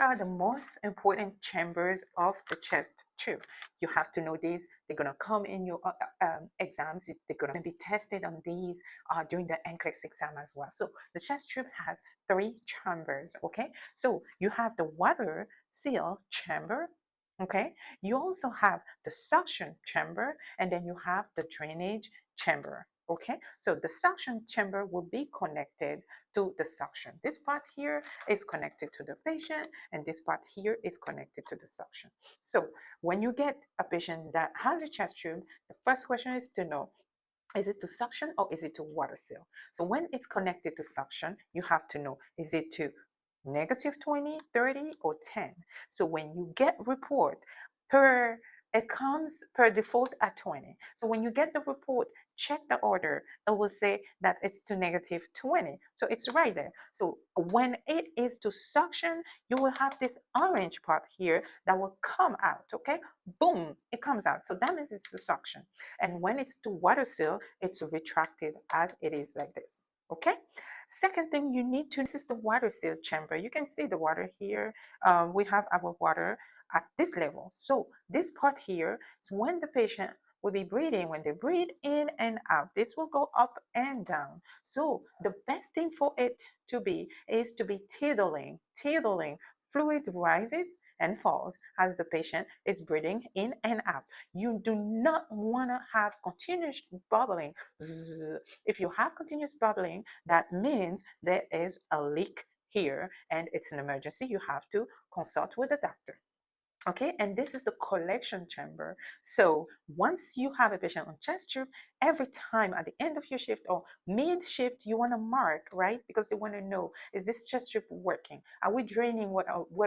are the most important chambers of the chest tube. You have to know these. They're going to come in your exams. They're going to be tested on these during the Nclex exam as well. So the chest tube has 3 chambers, okay? So you have the water seal chamber, okay? You also have the suction chamber, and then you have the drainage chamber. Okay, so the suction chamber will be connected to the suction. This part here is connected to the patient, and this part here is connected to the suction. So when you get a patient that has a chest tube, the first question is to know, is it to suction or is it to water seal? So when it's connected to suction, you have to know, is it to -20, 30, or 10? So when you get report it comes per default at 20. So when you get the report, check the order. It will say that it's to -20. So it's right there. So when it is to suction, you will have this orange part here that will come out, okay? Boom, it comes out. So that means it's to suction. And when it's to water seal, it's retracted as it is like this, okay? Second thing you need to, this is the water seal chamber. You can see the water here. We have our water at this level. So this part here is when the patient will be breathing. When they breathe in and out, this will go up and down. So the best thing for it to be is to be tiddling. Fluid rises and falls as the patient is breathing in and out. You do not want to have continuous bubbling. If you have continuous bubbling, that means there is a leak here and it's an emergency. You have to consult with the doctor. Okay, and this is the collection chamber. So once you have a patient on chest tube, every time at the end of your shift or mid shift, you want to mark, right? Because they want to know, is this chest tube working? Are we draining what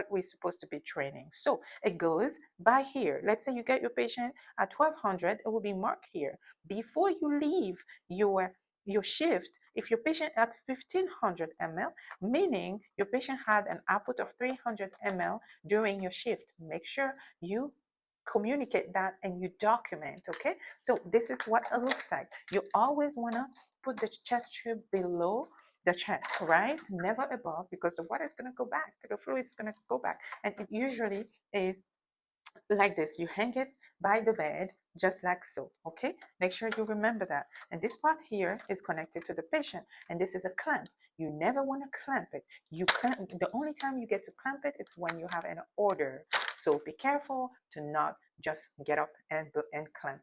we're supposed to be draining? So it goes by here. Let's say you get your patient at 1200, it will be marked here. Before you leave your shift, if your patient at 1500 ml, meaning your patient had an output of 300 ml during your shift, make sure you communicate that and you document, okay? So this is what it looks like. You always want to put the chest tube below the chest, right? Never above, because the water is going to go back, the fluid is going to go back, and it usually is like this. You hang it by the bed just like so, okay? Make sure you remember that. And this part here is connected to the patient, and this is a clamp. You never want to clamp it. You clamp, the only time you get to clamp it is when you have an order. So be careful to not just get up and clamp.